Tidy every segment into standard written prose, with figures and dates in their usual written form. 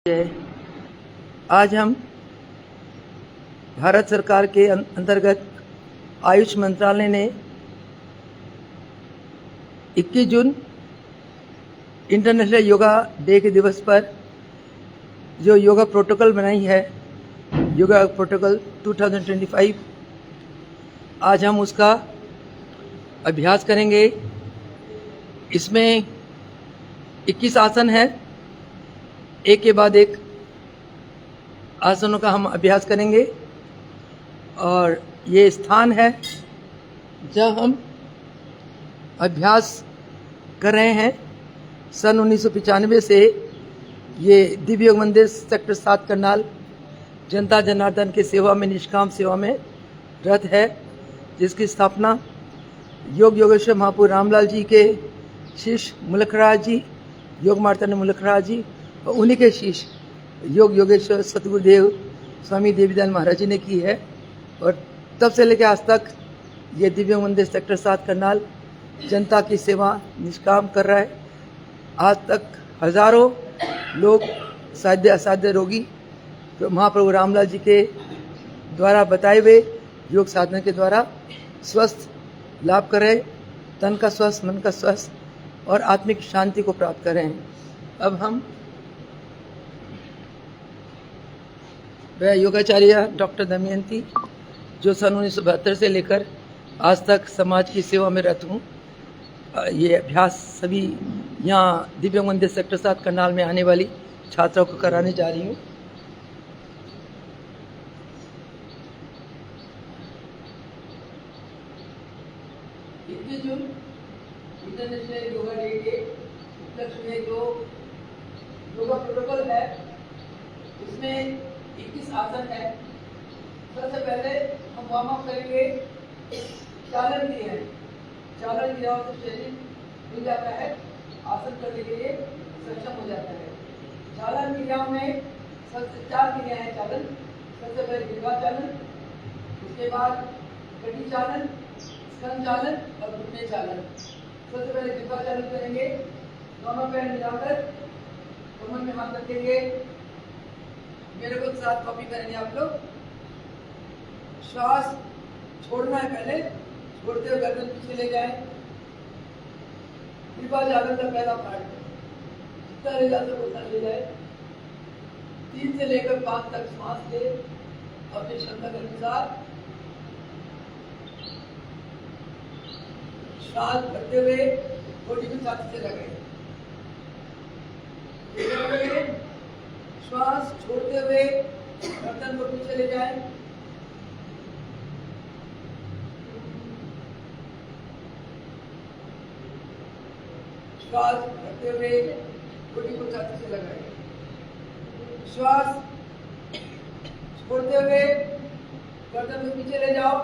आज हम भारत सरकार के अंतर्गत आयुष मंत्रालय ने 21 जून इंटरनेशनल योगा डे के दिवस पर जो योगा प्रोटोकॉल बनाई है, योगा प्रोटोकॉल 2025, आज हम उसका अभ्यास करेंगे। इसमें 21 आसन है, एक के बाद एक आसनों का हम अभ्यास करेंगे। और ये स्थान है जहाँ हम अभ्यास कर रहे हैं। सन 1995 से ये दिव्य योग मंदिर सेक्टर 7 करनाल जनता जनार्दन की सेवा में, निष्काम सेवा में रत है, जिसकी स्थापना योग योगेश्वर महापुरुष रामलाल जी के शिष्य मुलखराज जी, योग मार्तंड मुलखराज जी और उन्हीं के शिष्य योग योगेश्वर सतगुरुदेव स्वामी देवीदान महाराज जी ने की है। और तब से लेकर आज तक ये दिव्य मंदिर सेक्टर 7 करनाल जनता की सेवा निष्काम कर रहा है। आज तक हजारों लोग साध्य असाध्य रोगी महाप्रभु रामलाल जी के द्वारा बताए हुए योग साधना के द्वारा स्वस्थ लाभ कर रहे, तन का स्वस्थ, मन का स्वस्थ और आत्मिक शांति को प्राप्त कर रहे हैं। अब हम वह योगाचार्य डॉक्टर दमयंती, जो सन 1972 से लेकर आज तक समाज की सेवा में रत हूँ, ये अभ्यास सभी यहाँ दिव्य मंदिर सेक्टर 7 करनाल में आने वाली छात्राओं को कराने जा रही हूँ। इंटरनेशनल योगा डे के उपलक्ष्य में जो योगा प्रोटोकॉल है, उसमें 21 आसन है। सबसे पहले हम वार्म अप करेंगे चालन क्रियाएं। चालन क्रियाओं से शरीर मिल जाता है, आसन करने के लिए सक्षम हो जाता है। चालन क्रियाओं में सबसे 4 क्रियाएं हैं चालन। सबसे पहले गिरवा चालन, उसके बाद कटी चालन, स्कंद चालन और घुटने चालन। सबसे पहले गिरवा चालन करेंगे। दोनों पैर मिलाकर कमर में हाथ रखेंगे। मेरे को साथ कॉपी करेंगे आप लोग। श्वास छोड़ना है, पहले छोड़ते हुए गर्दन पीछे ले जाए। कृपा चालन का पहला पार्ट जितना ले जा सके उतना ले जाए। 3 से लेकर 5 तक श्वास ले अपनी क्षमता के अनुसार। श्वास भरते हुए बॉडी को छाती से लगाए। श्वास छोड़ते हुए गर्दन को पीछे ले जाए। श्वास भरते हुए बॉडी को छाती से लगाए। श्वास छोड़ते हुए गर्दन को पीछे ले जाओ।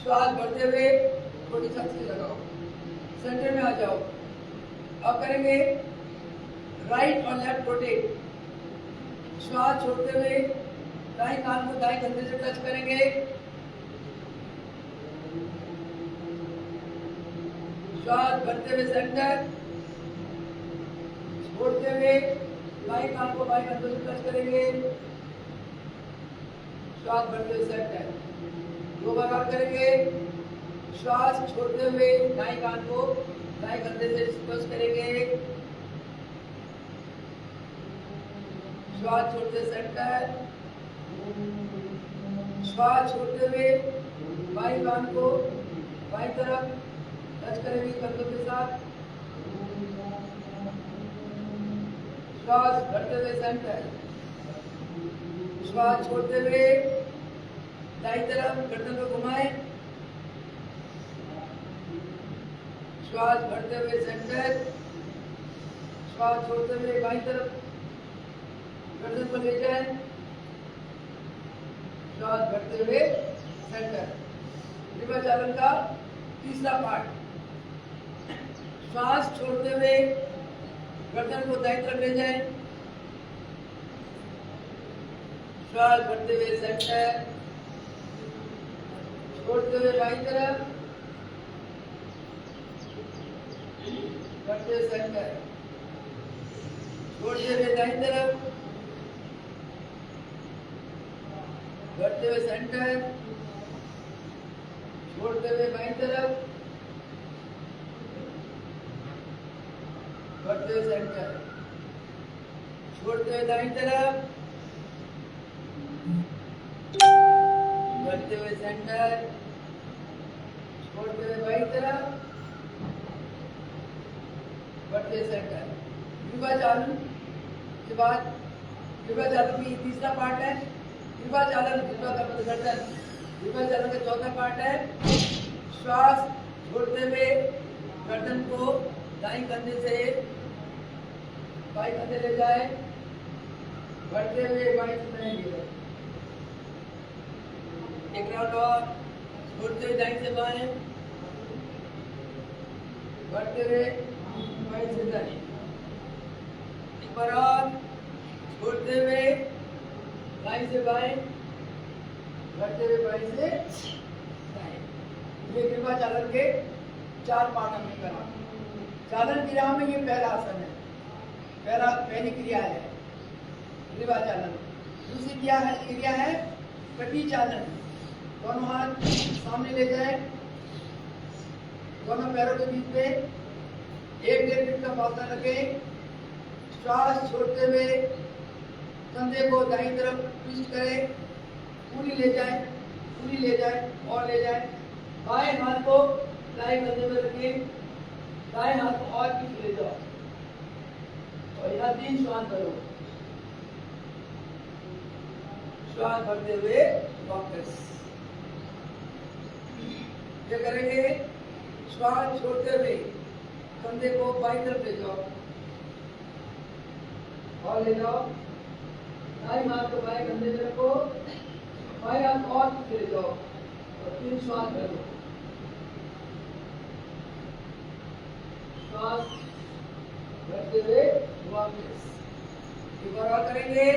श्वास भरते हुए बॉडी छाती से लगाओ। सेंटर में आ जाओ। अब करेंगे राइट और लेफ्ट रोटेट। श्वास छोड़ते हुए दाएं कान को दाएं कंधे से टच करेंगे। श्वास भरते हुए सेंटर, छोड़ते हुए बाएं कान को बाएं कंधे से टच करेंगे। श्वास भरते हुए सेंटर। 2 बार और करेंगे। श्वास छोड़ते हुए दाएं कान को दाएं कंधे से स्पर्श करेंगे। श्वास छोड़ते सेंटर। श्वास छोड़ते हुए बाएं कान को बाएं तरफ टच करेंगे कंधों के साथ। श्वास भरते हुए सेंटर। श्वास छोड़ते हुए दाईं तरफ गर्दन को घुमाएं। श्वास भरते हुए सेंटर। श्वास छोड़ते हुए बाईं तरफ गर्दन को ले जाएं। श्वास भरते हुए सेंटर। कृपा चालन का तीसरा पार्ट। श्वास छोड़ते हुए गर्दन को दाईं तरफ ले जाएं। श्वास भरते हुए सेंटर। छोड़ते हुए बाईं तरफ। बढ़ते हुए सेंटर, छोड़ते हुए दाईं तरफ, बढ़ते हुए सेंटर, छोड़ते हुए बाईं तरफ, बढ़ते हुए सेंटर, छोड़ते हुए दाईं तरफ, बढ़ते हुए सेंटर, छोड़ते हुए बाईं तरफ, बढ़ते हुए सेंटर। युवा चालन के बाद युवा चालन की तीसरा पार्ट है युवा चालन, युवा का पदगर्दन। युवा चालन का चौथा पार्ट है श्वास छोड़ते हुए गर्दन को दाईं कंधे से बाईं कंधे ले जाए, बढ़ते हुए बाईं कंधे ले एक राउंड और, छोड़ते हुए दाईं से बाएं, बढ़ते हुए बाईं से दाईं, एक बार और, छोड़ते हुए दाईं से बाएं, बढ़ते हुए बाईं से दाएं। ये कृपा चालन के 4 पार्ट हमने करा। चालन क्रिया में ये पहला आसन है, पहली क्रिया है कृपा चालन। दूसरी क्रिया है कटी चालन। दोनों हाथ सामने ले जाए, दोनों पैरों के बीच में 1-1.5 फीट का फासला रखें, श्वास छोड़ते हुए कंधे को दाईं तरफ ट्विस्ट करें, पूरी ले जाए और ले जाए। बाएं हाथ को दाएं कंधे में रखें, दाएं हाथ को और पीछे ले जाओ और यहाँ 3 श्वास करो। श्वास भरते हुए वापस क्या करेंगे, श्वास छोड़ते हुए कंधे को बाईं तरफ ले जाओ और ले जाओ, दाईं हाथ को बाएं कंधे में रखो, बाएं हाथ और पीछे ले जाओ और 3 श्वास करो। श्वास भरते हुए वापस एक बार और करेंगे।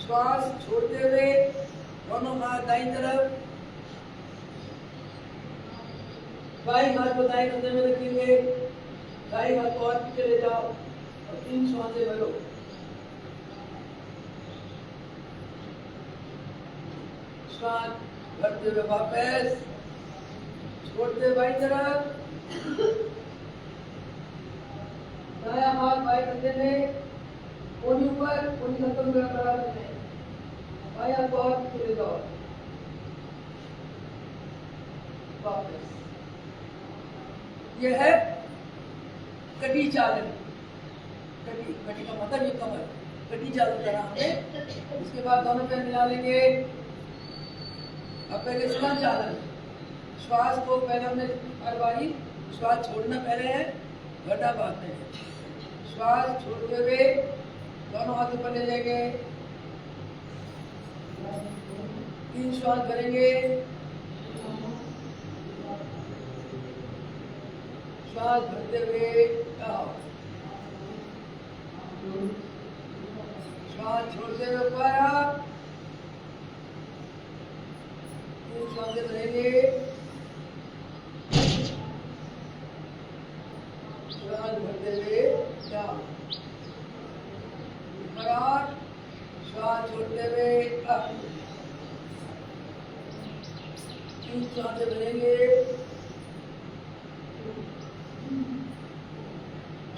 श्वास छोड़ते हुए दोनों हाथ दाईं तरफ, बाईं हाथ को दाईं कंधे में रखेंगे, दाईं हाथ को और पीछे ले जाओ और 3 श्वासें भरो। श्वास भरते हुए वापस, छोड़ते हुए बाईं तरफ, दायां हाथ बाएं कंधे में, कोहनी ऊपर, कोहनी खत्म बराबर में, बाएं हाथ को और पीछे ले जाओ वापस। यह है कटी चालन। कटी का मतलब ये कमर, कटी चालन करा हमने। उसके बाद दोनों पैर मिला लेंगे। अब पहले स्कंद चालन, श्वास को पहले हमने हर बारी श्वास छोड़ना पहले है, घटा बाद में। श्वास छोड़ते हुए दोनों हाथ ऊपर ले जाएंगे, 3 श्वास भरेंगे, श्वास भरते हुए श्वास छोड़ते हुए ऊपर, 3 श्वासें भरेंगे, श्वास भरते हुए डाउन, बराबर, श्वास छोड़ते हुए अप, 3 श्वासें भरेंगे,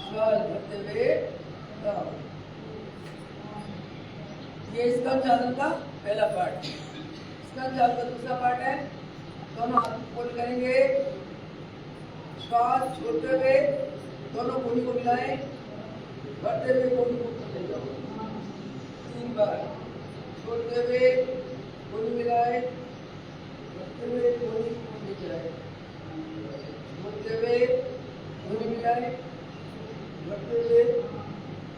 श्वास भरते हुए डाउन। ये स्कंद चालन का पहला पार्ट। स्कंद चालन का दूसरा पार्ट है, दोनों हाथ फोल्ड करेंगे, श्वास छोड़ते हुए दोनों कोहनी को मिलाएं, बढ़ते हुए कोहनी को ऊपर ले जाओ 3 बार, छोड़ते हुए कोहनी मिलाएं, बढ़ते हुए कोहनी को ले जाए, छोड़ते हुए कोहनी मिलाएं, बढ़ते हुए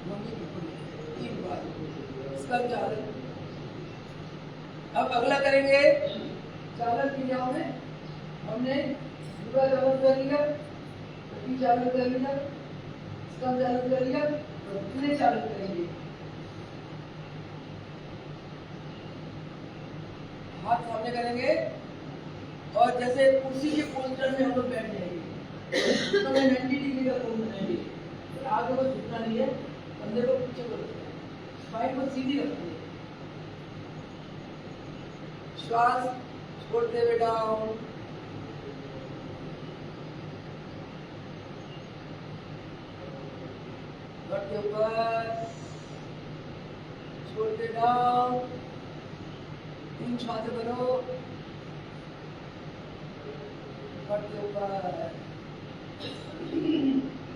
कोहनी को ऊपर ले जाए 3 बार। स्कंद चालन। अब अगला करेंगे चालन क्रियाओं में हमने युवा चालन कर लिया, कटी चालन कर लिया, स्कंद चालन कर लिया, और चालन करेंगे। हाथ सामने करेंगे और जैसे कुर्सी के पोस्टर में हम लोग बैठ जाएंगे, तो मैं 90 डिग्री का कोण बनाएंगे। तो आगे को झुकना नहीं है, कंधे को पीछे को रखना है, स्पाइन को सीधी रखनी है। श्वास छोड़ते हुए डाउन, बढ़ते ऊपर, छोड़ते डाउन, 3 श्वासें भरो, बढ़ते ऊपर,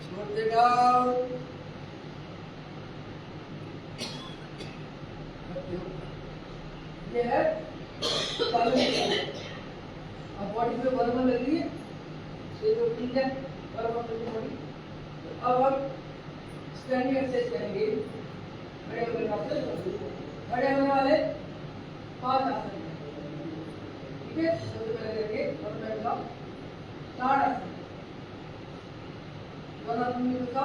छोड़ते डाउन, बढ़ते ऊपर। ये है अब बॉडी पे बर्मा लग रही है, तो ठीक है, बर्मा लग बॉडी। अब हम स्टैंडिंग एक्सरसाइज करेंगे। खड़े होने वाले 5 आसन, ठीक है। सबसे पहले करेंगे ताड़ासन। दोनों आदमी का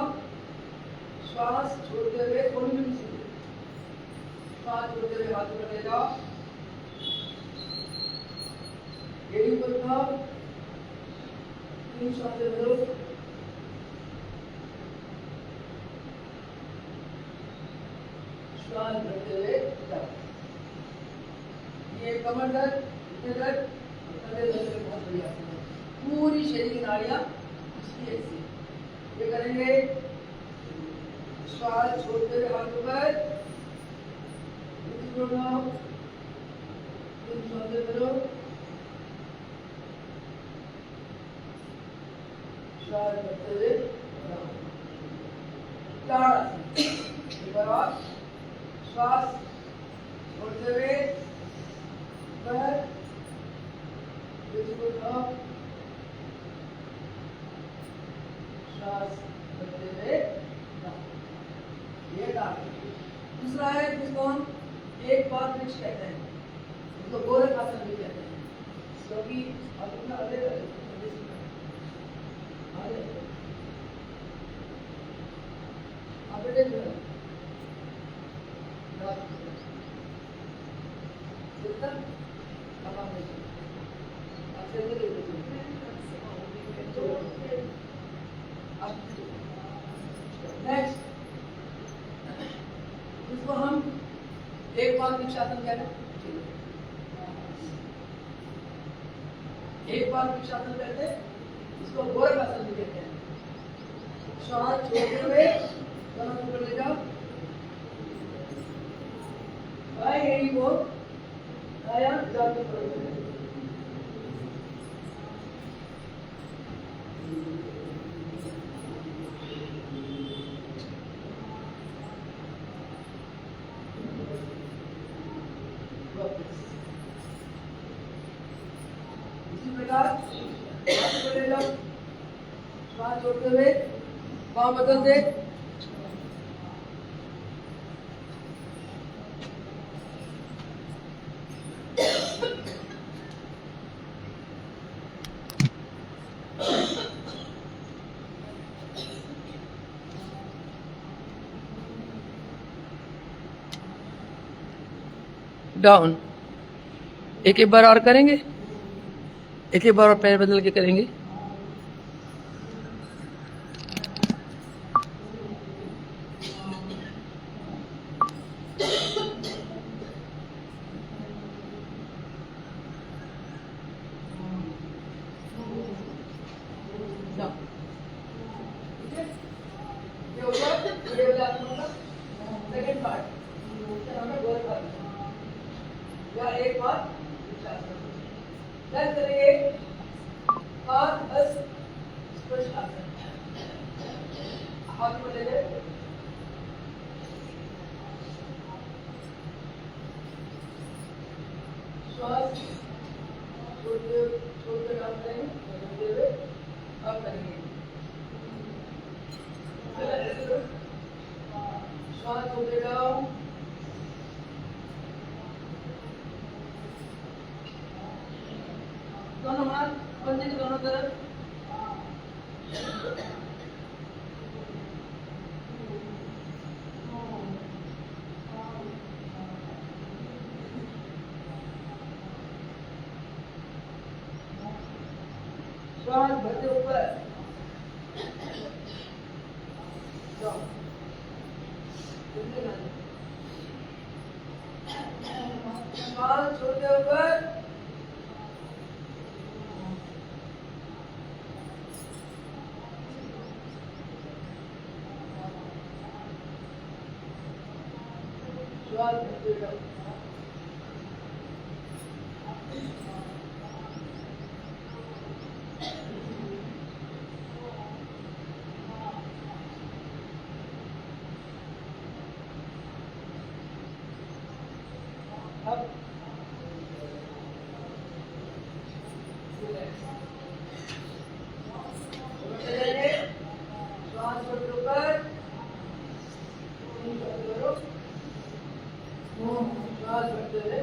श्वास छोड़ते हुए थोड़ी भी नहीं, श्वास छोड़ते हुए हाथ ऊपर ले जाओ, एड़ी ऊपर उठाओ, 3 श्वासें भरो, श्वास भरते हुए जाओ। ये कमर दर्द, घुटने दर्द, कंधे दर्द में बहुत बढ़िया आसन है। पूरी शरीर की नाड़ियां इसकी ऐसी ये करेंगे। श्वास छोड़ते हुए हाथ ऊपर, उठाओ, 3 श्वासें भरो, श्वास भरते हुए ताड़ासन। श्वास छोड़ते हुए ऊपर, उठाओ, श्वास भरते हुए ये डाउन। दूसरा है जिसको हम एक बार वृक्ष कहते हैं, उसको गोरख आसन भी कहते हैं, क्योंकि अपना नेक्स्ट इसको हम एक बार वृक्षासन कहते हैं, एक बार वृक्षासन कहते हैं, इसको गोरख आसन भी कहते हैं। श्वास छोड़ते हुए दोनों ऊपर ले जाओ, बाएं एड़ी को दायां जांघ पर रखो, इसी प्रकार हाथ को ले जाओ, श्वास छोड़ते हुए पांव बदल दे, डाउन। एक बार और करेंगे, एक बार और पैर बदल के करेंगे। सेकंड पार्ट या एक बार करेंगे स्पर्श आसन। हाथ को ले ले, श्वास छोड़ते डाउन करेंगे, अब करेंगे श्वास छोड़ते डाउन, दोनों हाथ बंदे के दोनों तरफ, श्वास भरते ऊपर, श्वास छोड़ते ऊपर, श्वास भरते जाओ। अब श्वास छोड़ते ऊपर, श्वास भरते हुए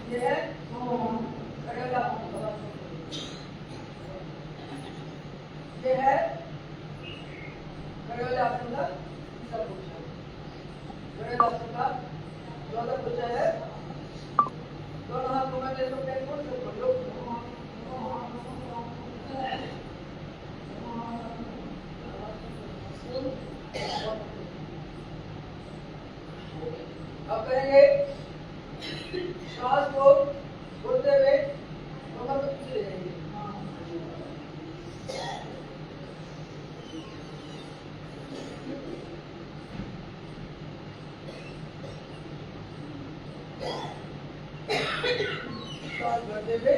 ये है करेगा, ये है करेगा आसन का तीसरा पोजीशन। करेगा आसन का चौथा पोजीशन है, दोनों हाथ को मैं लेकर पैर को ऊपर लो। अब करेंगे श्वास को छोड़ते हुए कमर को पीछे ले जाएंगे। श्वास भरते हुए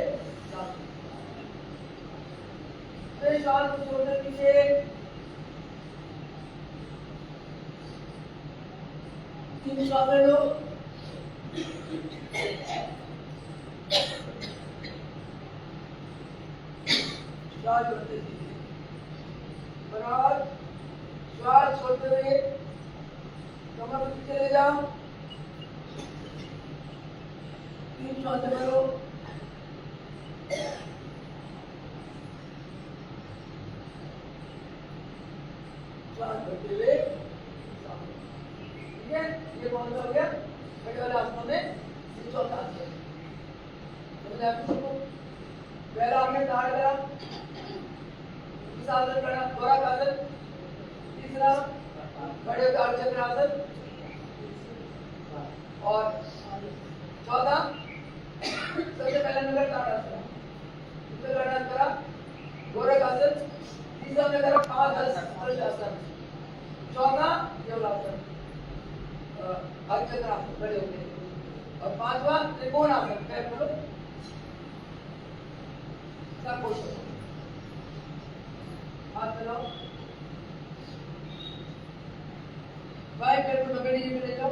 फिर श्वास को छोड़कर पीछे, 3 श्वास लो। श्वास भरते हुए बराबर, श्वास छोड़ते हुए कमर को पीछे ले जाओ। 3 श्वास भरो। श्वास भरते हुए, ठीक है। ये कौन सा हो गया? खड़े वाले आसनों में चौथा आसन। समझ आया आपको? पहला आपने दाढ़ करा, दूसरा आसन करा दोहरा आसन, तीसरा खड़े होकर अर्धचक्र आसन, और चौथा सबसे पहले नंबर दाढ़ आसन, दूसरा दाढ़ करा गोरख आसन, तीसरा में करा पाद आसन, चौथा योगासन अर्धचक्र आसन खड़े होकर, और 5वां त्रिकोण आसन। पैर खोलो, सब खोलो, हाथ चलाओ, बाएं पैर को 90 डिग्री में ले जाओ,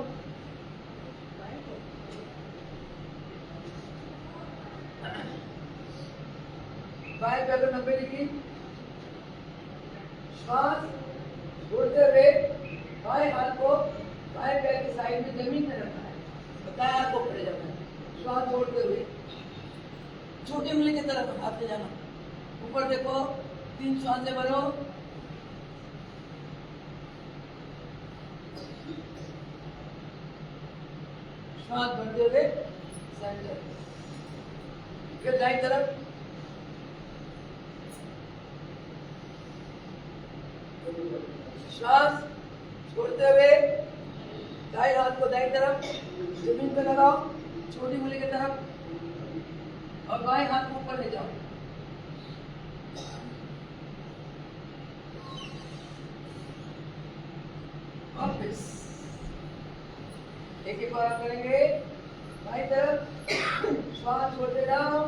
बाएं पैर को 90 डिग्री। श्वास छोड़ते हुए बाएं हाथ को बाएं पैर की साइड में जमीन में रखना है, दाएं हाथ को खड़े जाना है। श्वास छोड़ते हुए छोटी उंगली की तरफ हाथ ले जाना, ऊपर देखो। 3 श्वासें भरो। श्वास भरते हुए सेंटर, फिर दाईं तरफ, श्वास छोड़ते हुए दाएं हाथ को दाईं तरफ जमीन पे लगाओ, छोटी उंगली की तरफ, और बाएं हाथ को ऊपर ले जाओ। वापस एक बार करेंगे। बाईं तरफ श्वास छोड़ते जाओ,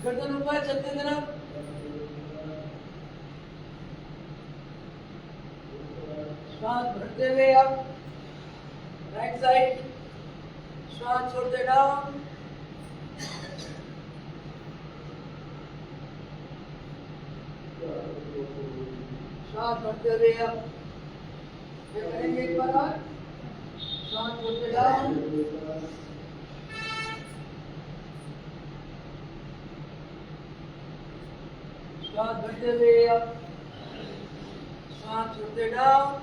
गर्दन ऊपर, चलते तरफ, श्वास भरते हुए अब राइट साइड, श्वास छोड़ते डाउन, श्वास भरते हुए अब फिर करेंगे एक बार और, श्वास छोड़ते डाउन, श्वास भरते हुए अप, श्वास छोड़ते डाउन,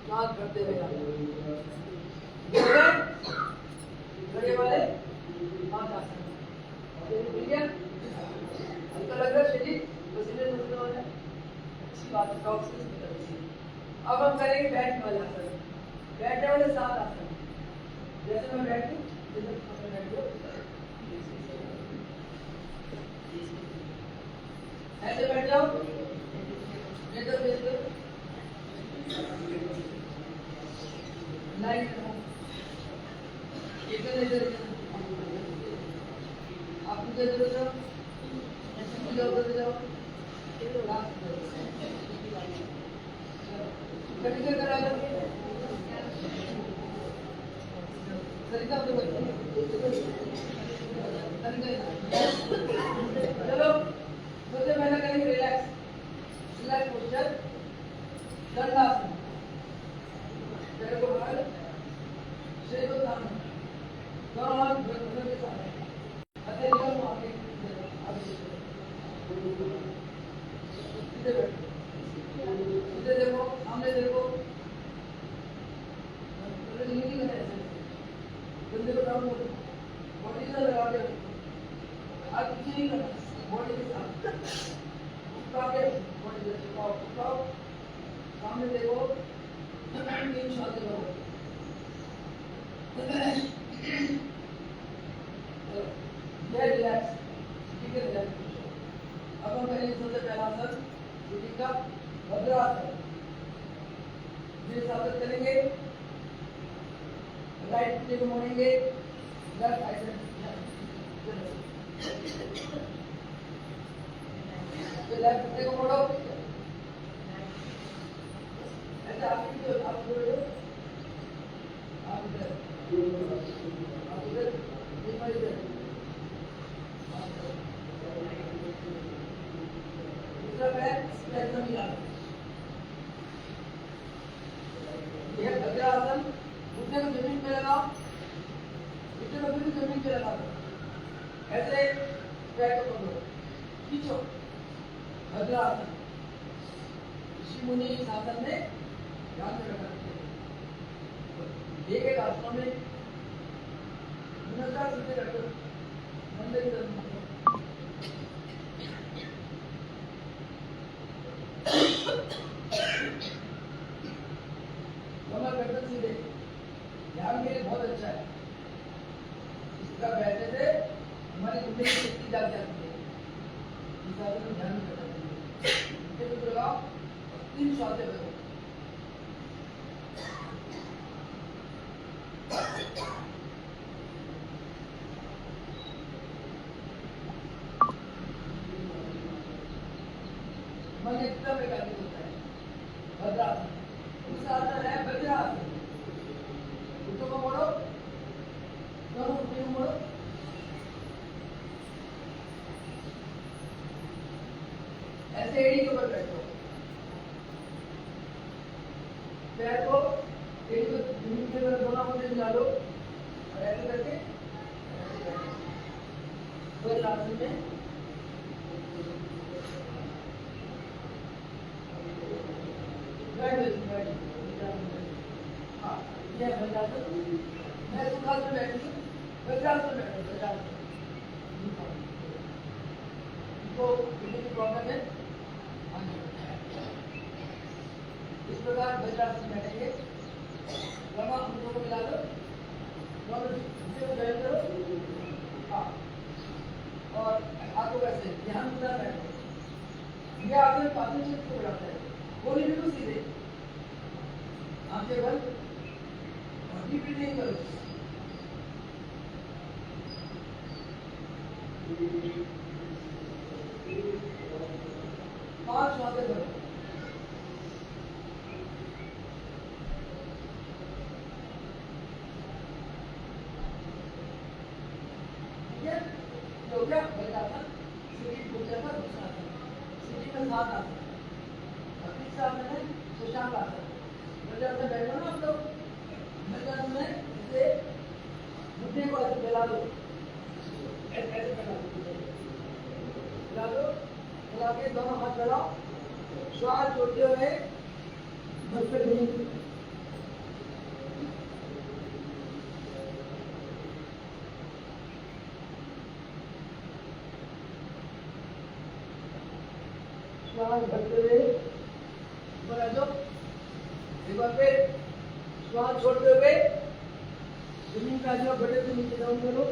श्वास भरते हुए अप। घड़े वाले पांच आसन, ठीक है? हल्का लग रहा है शरीर, पसीने निकलने वाला है, अच्छी बात है, टॉक्सिन्स निकल रही है। अब हम करेंगे बैठने वाले आसन, बैठने वाले 7 आसन। जैसे मैं बैठूं, जैसे मैं बैठूं, ऐसे बैठ जाओ, इधर फेस करो, लाइन रखो, इधर आप इधर जाओ, ऐसे जाओ, उधर जाओ, कटिंग करा दो, सरिता चलो, सबसे पहले करेंगे रिलैक्स पोस्चर, दंडासन, पैर को बाहर, शरीर को सामने, दोनों हाथ घुटनों के सामने, हथेली को आगे, सीधे बैठो, सीधे देखो, सामने देखो, गंदे को डाउन करो, बॉडी से लगा के हाथ पीछे नहीं करना, बॉडी के साथ उठा के बॉडी से उठाओ, सामने देखो, 3 श्वासें लो, ये रिलैक्स, ठीक है? रिलैक्स। अब हम करेंगे सबसे पहला आसन सूर्य का वज्रासन। ये आसन करेंगे, राइट फुट को मोड़ेंगे, लेफ्ट साइड से लेफ्ट फुट को मोड़ो, ऐसे आप जोड़ो, आप इधर, दूसरा पैर स्ट्रेच में मिला, यह वज्रासन। घुटने को जमीन पे लगाओ, घुटने को बिल्कुल जमीन पे लगा दो, ऐसे पैर को पकड़ो, खींचो, वज्रासन। ऋषि मुनि इस आसन में ध्यान में रखना चाहिए। एक आसनों में नमस्कार सीधे रखो, मंदिर की तरफ कमर गर्दन सीधे, ध्यान के लिए बहुत अच्छा है। इसका बैठने से हमारी घुटने की शक्ति जाग जाती है, इस आसन में ध्यान करना चाहिए। घुटने को लगाओ, 3 श्वासें करो, मन एकदम एकाग्र होता है। वज्रासन, दूसरा आसन है वज्रासन। घुटनों को मोड़ो, दोनों घुटने को मोड़ो, ऐसे एड़ी के ऊपर बैठो, पैर को एड़ी को जमीन के अंदर दोनों हाथों मिला लो और ऐसे करके वज्रासन में मैं सुखासन में बैठी, वज्रासन में बैठो, वज्रासन। तो किसी की प्रॉब्लम है, इस प्रकार वज्रासन बैठेंगे, दोनों हाथों को मिला दो, दोनों हिस्से को ज्वाइन करो, हाँ, और हाथों कैसे ध्यान पूरा बैठो। यह आसन पाचन शक्ति को बढ़ाता है, बोली बिल्कुल सीधे, आंखें बंद और डीप ब्रीथिंग करो। पांच श्वासें करो, ठीक है? हो गया वज्रासन, सीढ़ी पूजा का दूसरा आसन, सीढ़ी का 7 आसन, और तीसरा आसन है शशांक आसन। वज्रासन बैठो ना आप लोग, वज्रासन में जैसे मुद्दे को ऐसे फैला दो, ऐसे फैला दो, फैला के दोनों हाथ फैलाओ, श्वास छोड़ते हुए बस पे श्वास भरते हुए ऊपर आ जाओ, एक बार फिर श्वास छोड़ते हुए जमीन का जो बड़े से नीचे डाउन करो,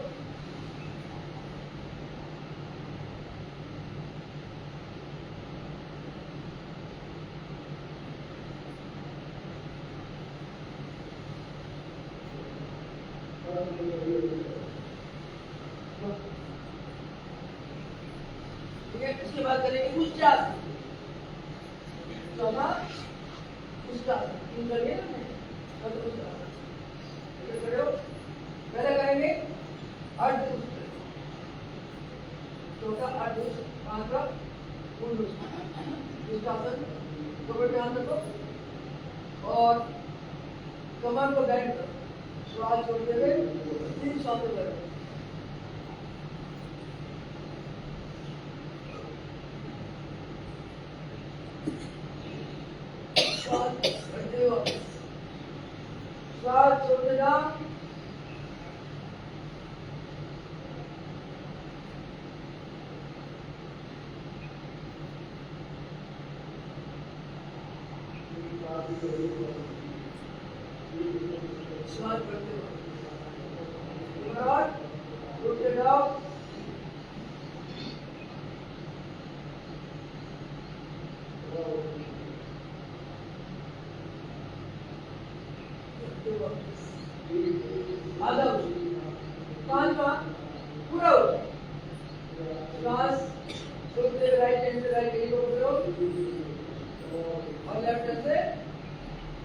ठीक है। इसके बाद करेंगे उच्चास, चौथा उच्चास, तीन करिए ना, पहले करेंगे अर्ध चौथा अर्ध पांचवा पूर्ण उच्चासन, तो ध्यान रखो और कमर को बैंड करो, श्वास छोड़ते हुए 3 श्वासें करो। श्वास छोड़ते जाओ, श्वास बढ़ते जाओ, छोड़ते जाओ, आधा पांचवा पूरा हो जाए। श्वास छोड़ते राइट हैंड से राइट एल्बो पकड़ो और लेफ्ट हैंड से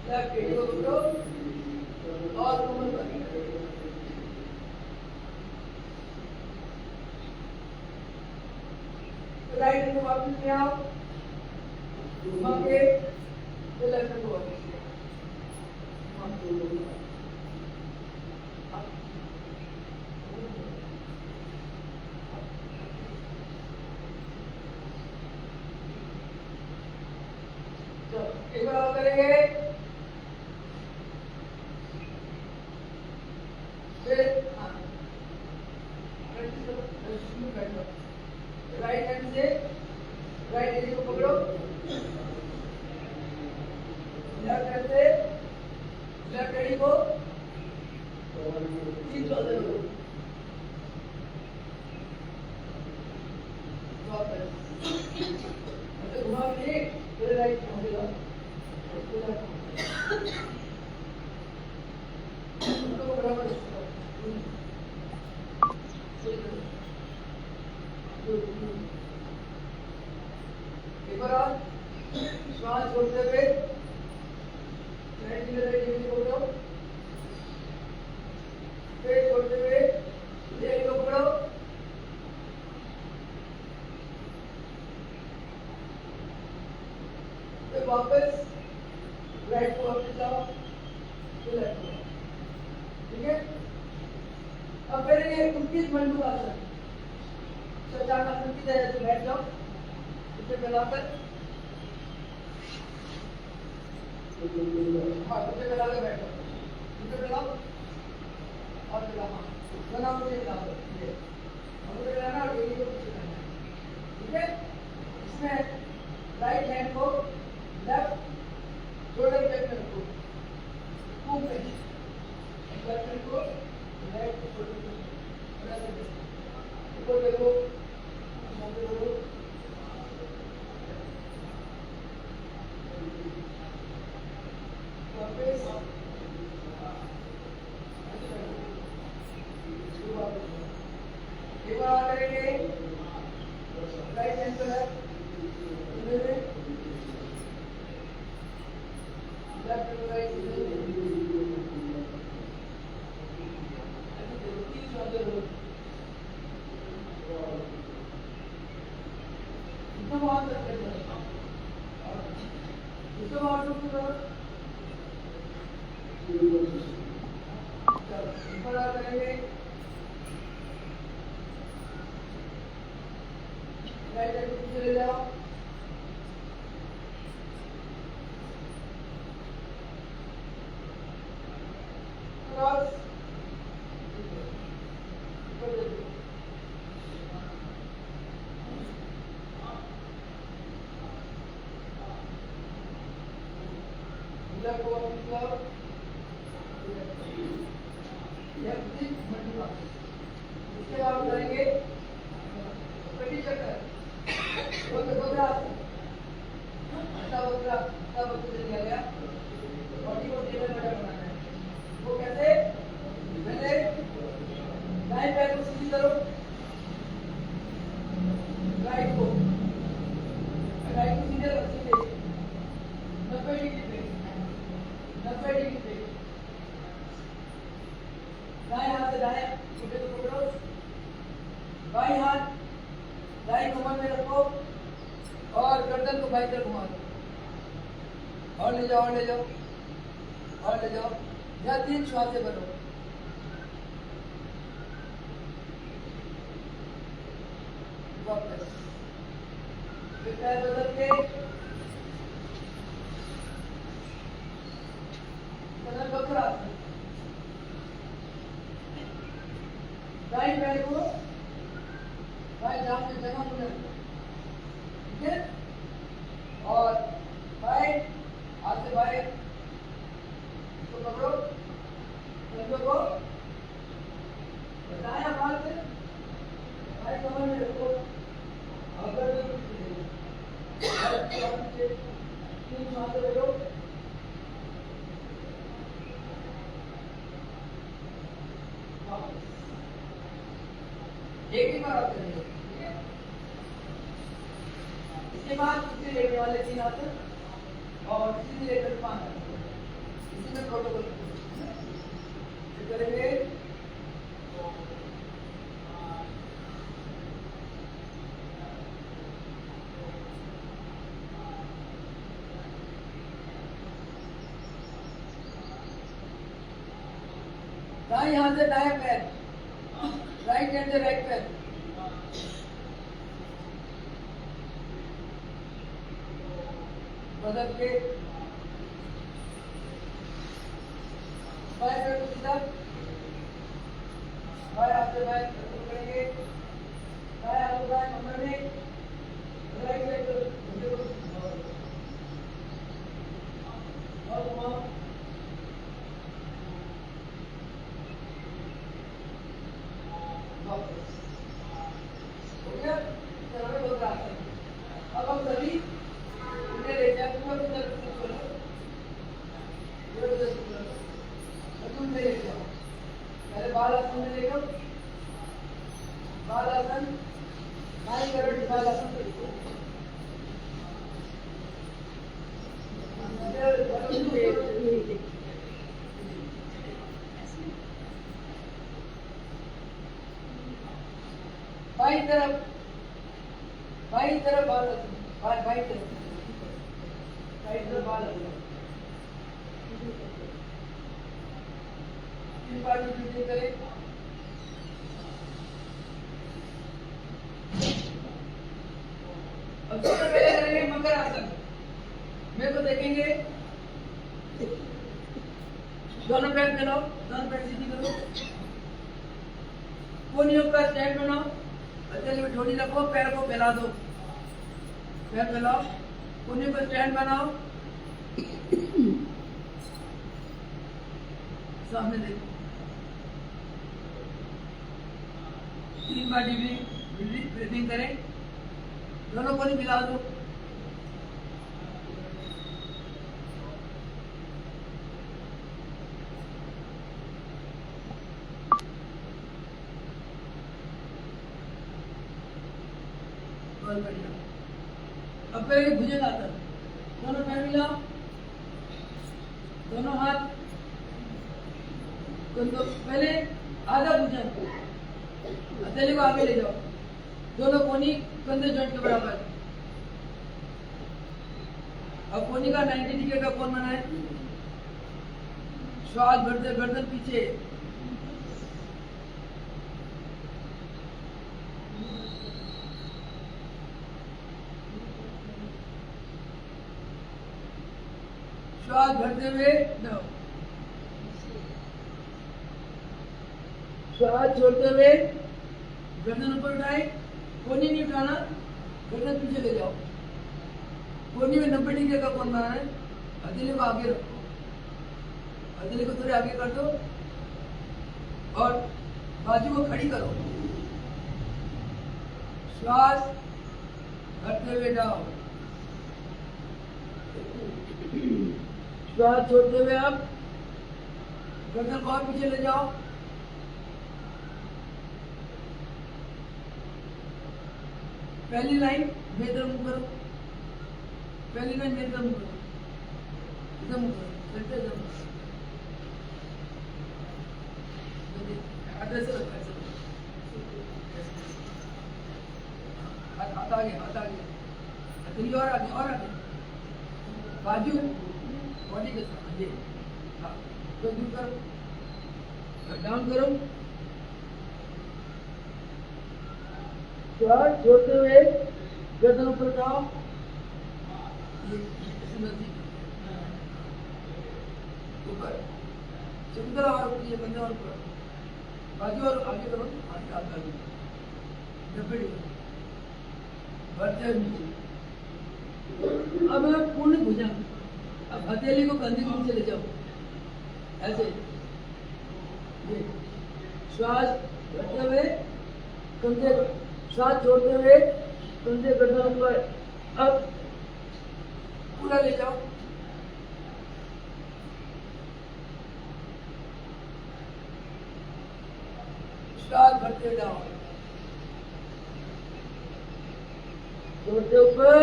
लेफ्ट एल्बो पकड़ो और कमर पर राइट हैंड को वापस ले आओ, घुमा के लेफ्ट हैंड को वापस ले आओ। एक बार और करेंगे, फिर राइट हैंड से राइट एल्बो को पकड़ो, लेफ्ट हैंड से लेफ्ट एल्बो को 3 श्वासें लो, घुमा के फिर राइट हैंड से एक बार और श्वास छोड़ते हुए राइट को पकड़ो, फिर छोड़ते हुए लेफ्ट को पकड़ो, फिर वापस राइट को वापस जाओ, फिर लेफ्ट को, ठीक है। अब करेंगे 29 मंडूकासन, शशांकासन की तरह से बैठ जाओ, इसे फैलाकर, हाँ इसे फैला के बैठो, इसे फैलाओ और फैलाओ, दोनों मुझे फैलाओ, मुझे फैलाना और ये को पीछे करना, ठीक है। इसमें राइट हैंड को लेफ्ट शोल्डर बैक में रखो, खूब लेफ्ट हैंड को लेफ्ट शोल्डर पे ऊपर देखो, सामने देखो, वापस एक बार आ करेंगे, राइट हैंड पे लेफ्ट हैंड पे राइट, करेंगे राइट हैंड को पीछे ले जाओ, क्रॉस, लेफ्ट ओवर मतलब इसके बाद करेंगे पेटी चक्कर, गोदरा सब चल गया, बॉडी को टेबल पर बनाना है। वो कैसे? पहले दाएं पैर को सीधी करो, राइट को सीधे रख, सीधे 90 डिग्री पे, 90 डिग्री पे, दाएं हाथ से दाएं छोटे को पकड़ो, बाएं हाथ दाएं कमर में रखो और गर्दन को बाईं तरफ घुमा दो, और ले जाओ, और ले जाओ, और ले जाओ, या 3 श्वासें भरो। वापस फिर पैर बदल के बकरा, दाएं पैर को बाएं जांघ में जगह पर रखो, ठीक है, और बाएं हाथ से बाएं तो पकड़ो, कंधों को दायां हाथ से बाएं कमर में रखो, और गर्दन को पीछे ले जाओ, 3 श्वासें भरो। एक ही बार आप करेंगे, इसके बाद इसे लेने वाले 3 हाथ और इसी लेकर 5 हाथ, इसी में प्रोटोकॉल करेंगे। दाएं हाथ से दाएं पैर, राइट हैंड से राइट पैर, बदल के बाएं पैर को सीधा, बाएं हाथ से बाएं करेंगे, बाएं हाथ को बाएं कमर में, राइट साइड को और घुमाओ, हो गया। अब हम सभी उन्हें ले जाए, ले जाओ, पहले बाल आसन में देखो, बाल आसन, बाई करो, बाल आसन बाई तरफ बाल आसन, बाई तरफ बाल आसन, 3 बार रिपीट करें। अब सबसे पहले करेंगे मकर आसन, मेरे को देखेंगे, दोनों पैर फैलाओ, दोनों पैर सीधी करो, कोनियों का स्टैंड बनाओ, हथेली में ठोड़ी रखो, पैर को फैला दो, पैर फैलाओ, कोनियों का स्टैंड बनाओ, सामने देखो, 3 बार ब्रीथिंग करें, दोनों को नहीं मिला दो, बहुत बढ़िया। अब करेंगे भुजंगासन, दोनों पैर मिलाओ, दोनों हाथ, पहले आधा भुजंग, हथेली को आगे ले जाओ, दोनों कोनी कंधे जॉइंट के बराबर, अब कोनी का 90 डिग्री का कोण बनाए, श्वास भरते गर्दन पीछे, श्वास भरते हुए जाओ, श्वास छोड़ते हुए गर्दन ऊपर उठाए, कोहनी नहीं उठाना, गर्दन पीछे ले जाओ। कोहनी में 90 डिग्री का कोण बनाना है। हथेली को आगे रखो, हथेली को थोड़े आगे कर दो और बाजू को खड़ी करो। श्वास भरते हुए जाओ, श्वास छोड़ते हुए आप गर्दन को और पीछे ले जाओ। पहली लाइन मेरी तरफ मुंह करो, पहली लाइन मेरी तरफ मुंह करो, इधर मुंह करो, चलते जाओ। ऐसे रखो, ऐसे रखो, हाथ आगे, हाथ आगे, हथेली और आगे, और आगे, बाजू बॉडी के साथ ये, हाँ, तो दूर करो, डाउन करो। श्वास छोड़ते हुए गर्दन ऊपर जाओ, ये ऊपर, चंद्र और ये बंदे और ऊपर, बाजू और आगे करो, आगे हाथ आगे, डब्बे बढ़ते हुए नीचे। अब पूर्ण भुजंग, अब हथेली को कंधे के नीचे ले जाओ, ऐसे ये श्वास भरते हुए कंधे, श्वास छोड़ते हुए कंधे गर्दन ऊपर, अब पूरा ले जाओ। श्वास भरते जाओ, छोड़ते ऊपर,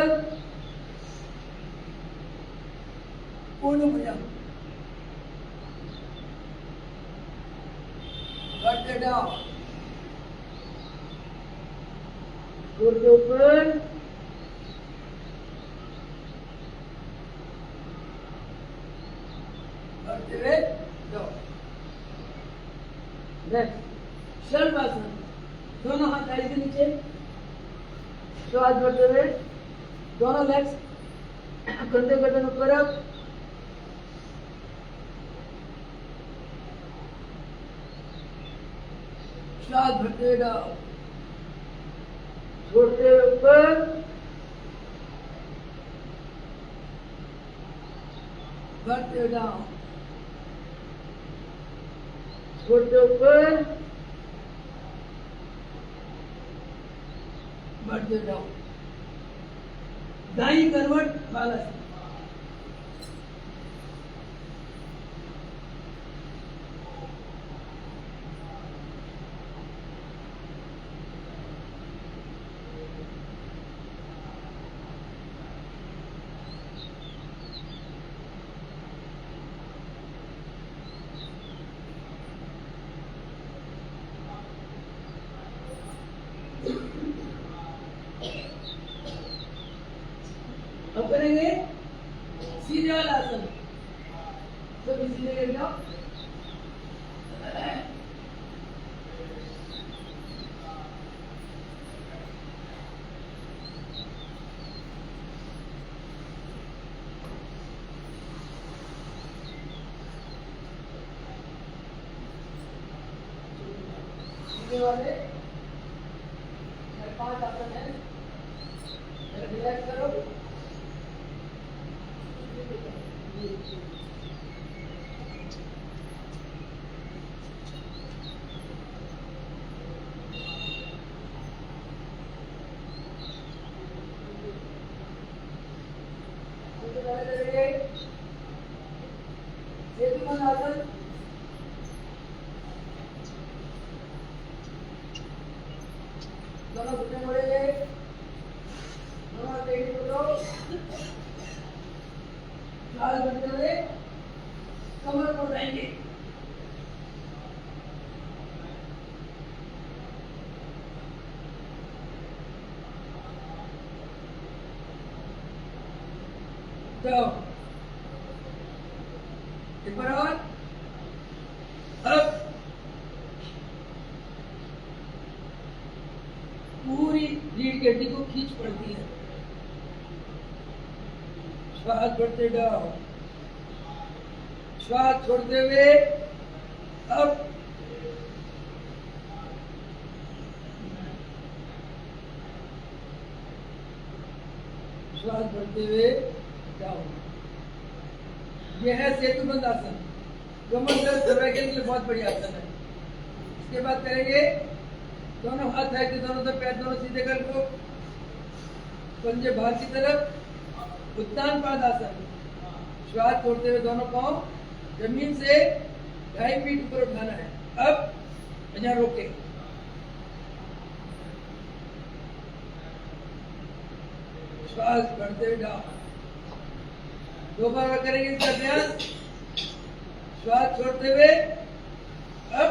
पूर्ण भुजंग, बढ़ते जाओ, छोड़ते ऊपर, बढ़ते हुए जाओ। नेक्स्ट शर्वासन, दोनों हाथ थाली के नीचे, श्वास भरते हुए दोनों लेग्स कंधे गर्दन ऊपर, अब श्वास भरते हुए जाओ, छोड़ते हुए ऊपर, भरते हुए जाओ, छोड़ते ऊपर, बढ़ते जाओ। दाई करवट बालासन, अब करेंगे सीधे वाला आसन, तो सीधे लेट जाओ, सीधे वाले 5 आसन है, रिलैक्स करो। दोनों घुटने मोड़ेंगे, दोनों पेट को दो, श्वास भरते हुए कमर को उठाएंगे, तो एक बार और, अब पूरी रीढ़ की हड्डी को खींच पड़ती है। श्वास भरते जाओ, श्वास छोड़ते हुए अब श्वास भरते हुए डाउन। यह है सेतुबंद आसन, कमर दर्द सर्वाइकल के लिए बहुत बढ़िया आसन है। इसके बाद करेंगे दोनों हाथ है कि दोनों तरफ पैर दोनों सीधे कर लो, पंजे बाहर की तरफ, उत्तान पादासन। श्वास छोड़ते हुए दोनों पांव जमीन से 2.5 फीट ऊपर उठाना है। अब यहाँ रोके, श्वास बढ़ते हुए डाउन। 2 बार और करेंगे इसका अभ्यास। श्वास छोड़ते हुए अब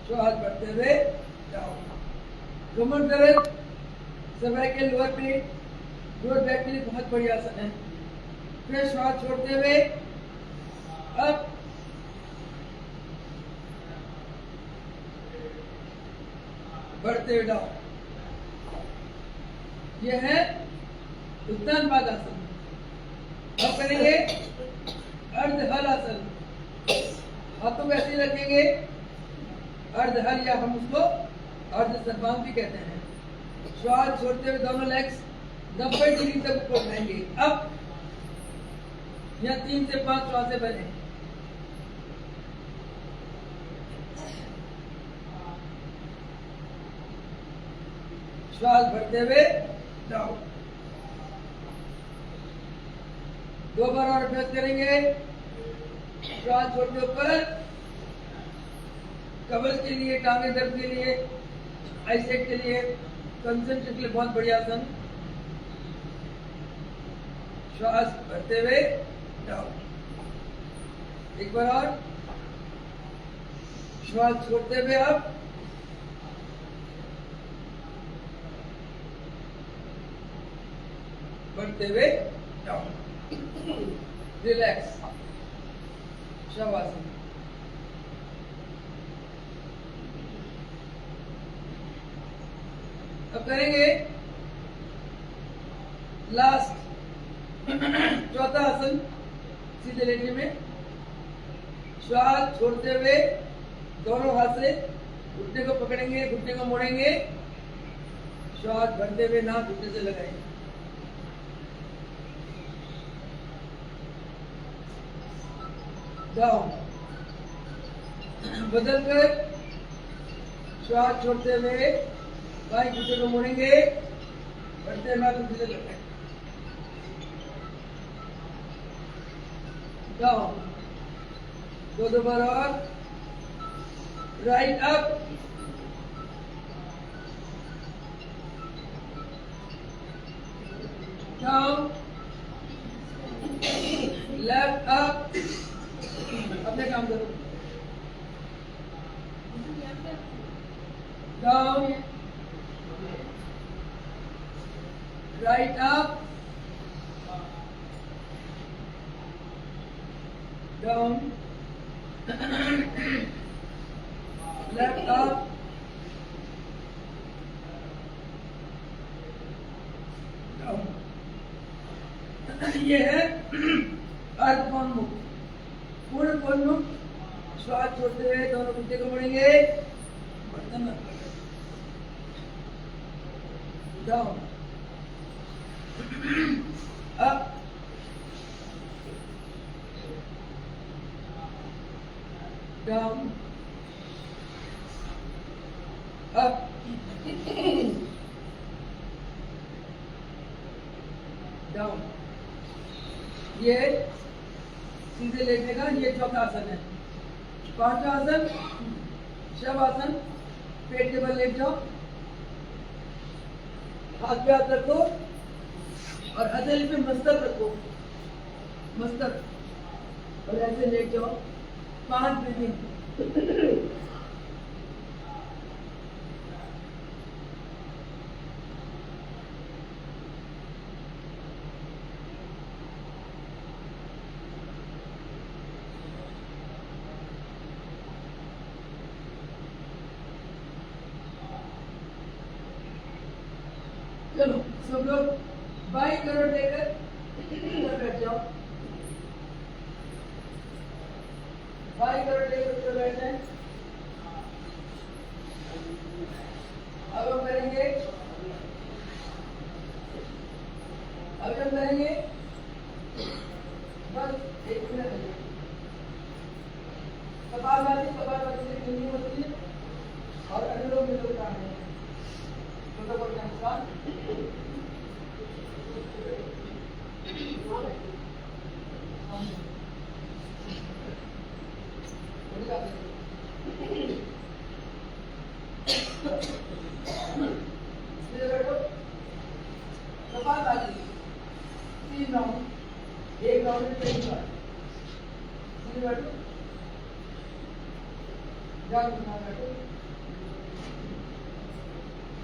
श्वास बढ़ते हुए डाउन। कमर दर्द सर्वाइकल लोअर पेट लोअर बैक के लिए बहुत बढ़िया आसन है। फिर श्वास छोड़ते हुए अब बढ़ते हुए डाउन। यह है उत्तान पादासन। अब करेंगे अर्ध हल आसन। हाथों को ऐसे ही रखेंगे, अर्ध हल या हम उसको अर्ध सर्वांग भी कहते हैं। श्वास छोड़ते हुए दोनों लेग्स 90 डिग्री तक ऊपर उठाएंगे। अब यह 3 से 5 श्वासें बने। श्वास भरते हुए डाउन। 2 बार और अभ्यास करेंगे। श्वास छोड़ते ऊपर, कब्ज के लिए, टांगे दर्द के लिए, आईसेट के लिए, कंसंट्रेट के लिए बहुत बढ़िया आसन। श्वास भरते हुए डाउन। एक बार और श्वास छोड़ते हुए अब बढ़ते हुए डाउन। रिलैक्स, शवासन। अब करेंगे लास्ट चौथा आसन, सीधे लेटने में। श्वास छोड़ते हुए दोनों हाथ से घुटने को पकड़ेंगे, घुटने को मोड़ेंगे। श्वास भरते हुए नाक घुटने से लगाएंगे। डाउन। बदल कर श्वास छोड़ते हुए बाएं घुटने को मोड़ेंगे, बढ़ते हुए नाक घुटने से लगाएंगे। डाउन। 2 बार और। Right up, down, left up. अपने काम करो। Down, right up, down, left up, down. ये है अर्धकोणमुख। पूर्ण कोणमुख। श्वास छोड़ते हुए दोनों घुटने को मोड़ेंगे, बर्तन down, up, down, up, down. ये सीधे लेटने का ये चौथा आसन है। 5वां आसन शवासन। पेट के बल लेट जाओ, हाथ पे हाथ रखो और हथेली पे मस्तक रखो, मस्तक, और ऐसे लेट जाओ। 5 ब्रीथिंग। चलो सब लोग बाई करोड़ लेकर उधर बैठ जाओ। बाई करोड़ लेकर उधर बैठ जाए। अब हम करेंगे बस 1 मिनट लगे। कपालभाति से हिंदी होती है और अनुलोम विलोम प्राणायाम प्रोटोकॉल के अनुसार कपालभाति 3 राउंड, 1 राउंड में 3 बार बैठो, ध्यान रखना बैठो।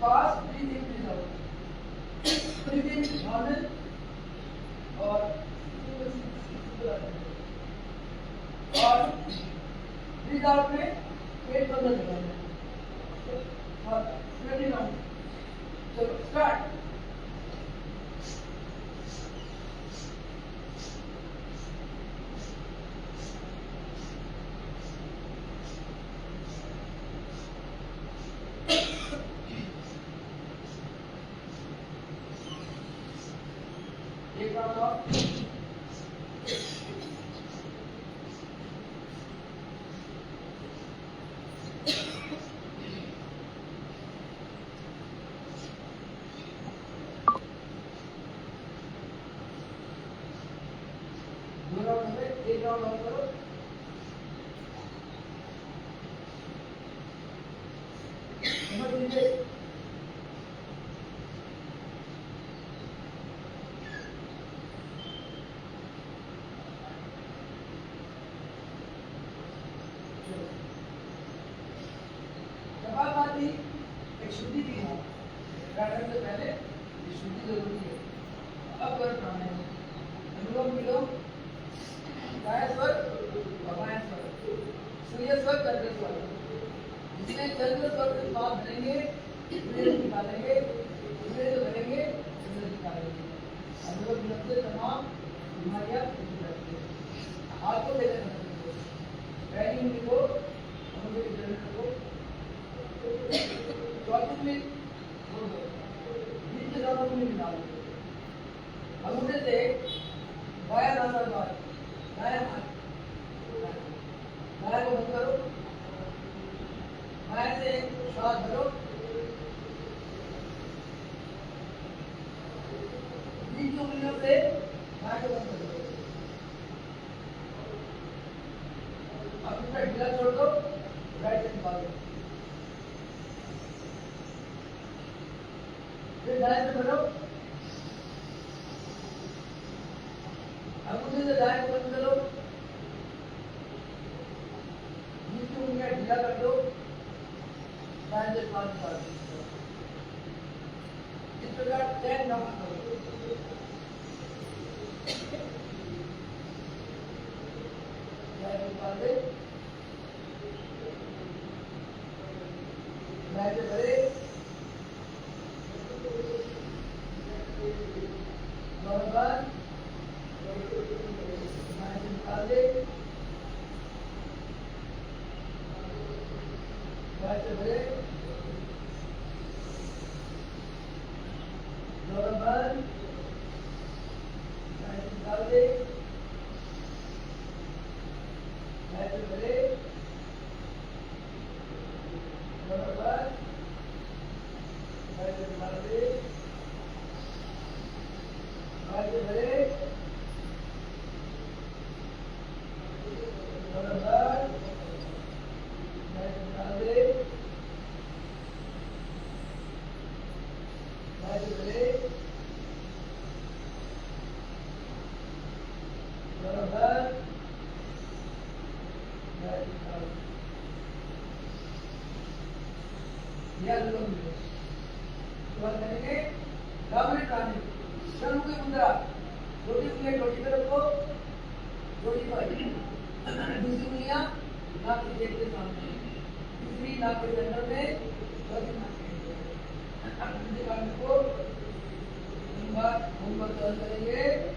Fast breathe in breathe out, breathe in normal और ब्रीथ आउट में पेट बंद करना है। और 20 राउंड। चलो स्टार्ट। एक राउंड और। दो राउंड में 1 राउंड और करो। समझ लीजिए कपालभाति एक शुद्धि की है। प्राणायाम से पहले ये शुद्धि जरूरी है। अब करो प्राणायाम। अनुलोम विलोम, दायां स्वर और बायां स्वर, सूर्य स्वर, चंद्र स्वर। जिसमें चंद्र स्वर से श्वास भरेंगे, सूर्य निकालेंगे, सूर्य से भरेंगे, चंद्र निकालेंगे। अनुलोम विलोम से तमाम बीमारियां दूर रहती है। हाथ को कैसे करना चाहिए? पहली उंगली को अंगूठे की जमीन को 24 मिनट छोड़ दो, बीच में दोनों उंगली मिला दो। अंगूठे से बायां नासा द्वार, दायां हाथ, दायां को बंद करो, बायां से श्वास भरो, बीच की उंगलियों से बाएं को बंद करो। अब इसका ढीला छोड़ दो, राइट से निकाल दो। फिर दाएं से भरो, अंगूठे से दाएं को बंद करो, बीच की उंगलियां ढीला कर दो, दाएं से श्वास निकाल दो। इस प्रकार 10 राउंड करो। दाएं निकाल दे, दाएं से भरे, बराबर, दाएं से निकाल दे, दाएं से भरे, बराबर, दाएं से निकाल दे, दाएं से भरे, बराबर, दाएं से निकाल दे, दाएं से भरे, बराबर, दाएं से निकाल दे, दाएं से भरे, बराबर, दाएं से निकाल दे। यह अनुलोम विलोम। शुरुआत करेंगे गाभीन प्राणायाम। षण्मुखी मुद्रा, छोटी उंगलियां चोटी पे रखो, चोटी पर, दूसरी उंगलियां नाक के जेब के सामने, तीसरी नाक के सेंटर में, चौथी नाक के नीचे। को 3 बार उनको टर्न करेंगे।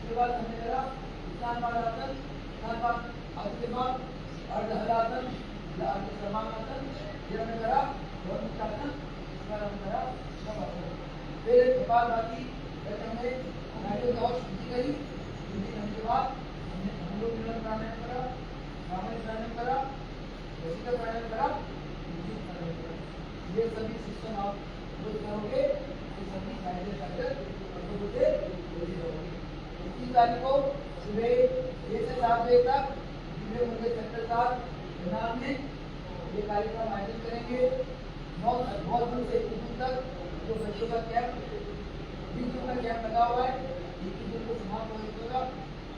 उसके बाद हमने करा उत्तानपादासन, उत्तानपाद आसन के बाद अर्धहलासन या अर्धसमानासन, ये हमने करा ब्रह्मचासन, उसके बाद हमने करा शवासन। फिर कपालभाति हमने नाड़ियों की और शुद्धि करी, शुद्धि करने के बाद हमने अनुलोम विलोम प्राणायाम करा, सामान्य प्राणायाम करा, वसीकरण प्राणायाम करा, ये सभी सिस्टम आप रोज करोगे तो सभी फायदे फायदे होते रहोगे। 21 तारीख को सुबह 6 से 7 बजे तक दिव्य मंदिर सेक्टर 7 में ये कार्यक्रम आयोजित करेंगे। 9 जून से 21 जून तक जो बच्चों का कैंप 20 जून का कैंप लगा हुआ है, 21 जून को समाप्त होगा।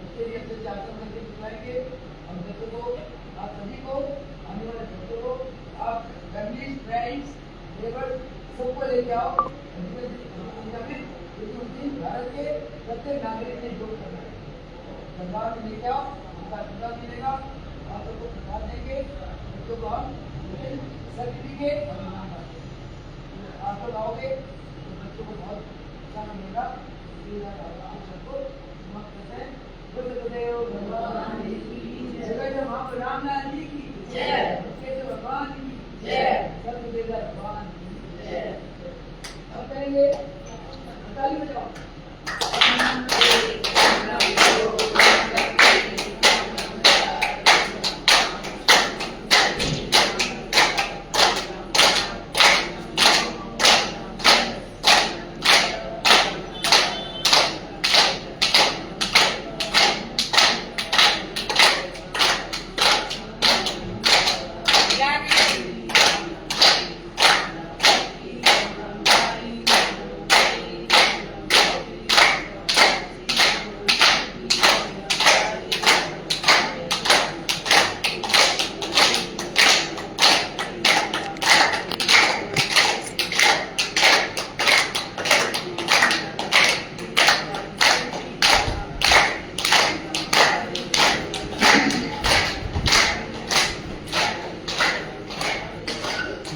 उसके लिए अपने 400 घंटे दिखाएंगे। हम बच्चों को, आप सभी को, आने वाले बच्चों को, आप फैमिली फ्रेंड्स लेबर सबको लेके आओ, क्योंकि उस दिन भारत के प्रत्येक नागरिक ने योग करना है। सरकार में लेके आओ, उनका आशीर्वाद मिलेगा, आप सबको प्रसाद देंगे, बच्चों को हम सर्टिफिकेट और इनाम बांटेंगे। आप लोग आओगे तो बच्चों को बहुत अच्छा मिलेगा। आप सबको समाप्त करते हैं। बुद्धदेव भगवान की जय, महाप्रणाम जी की जय, भगवान की जय, सर्वदेव भगवान की जय। अब करेंगे ताली बजाओ।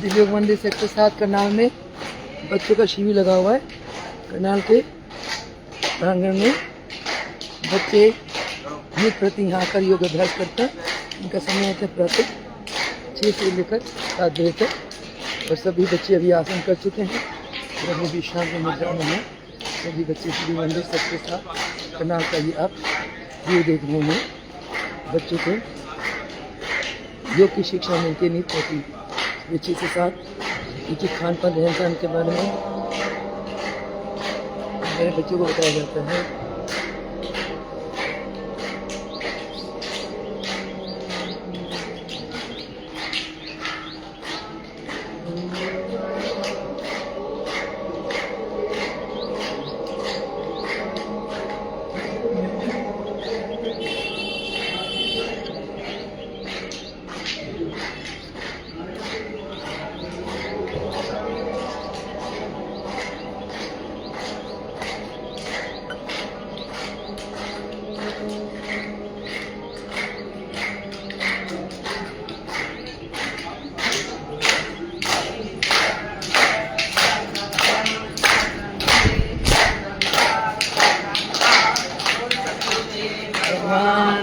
दिव्य मंदिर सेक्टर 7 करनाल में बच्चों का शिविर लगा हुआ है। करनाल के प्रांगण में बच्चे नित्य प्रति यहाँ आकर योग अभ्यास करते हैं। इनका समय होता है प्रातः 6 से लेकर 7 बजे तक, और सभी बच्चे अभी आसन कर चुके हैं और अभी विश्राम में मुद्रा में हैं। सभी बच्चे दिव्य मंदिर सेक्टर 7 करनाल का ये आप व्यू देख रहे हैं। बच्चों को योग की शिक्षा मिलती है नित्य प्रति बच्चे के साथ। उनकी खान पान रहन सहन के बारे में मेरे बच्चों को बताया जाता है। भगवान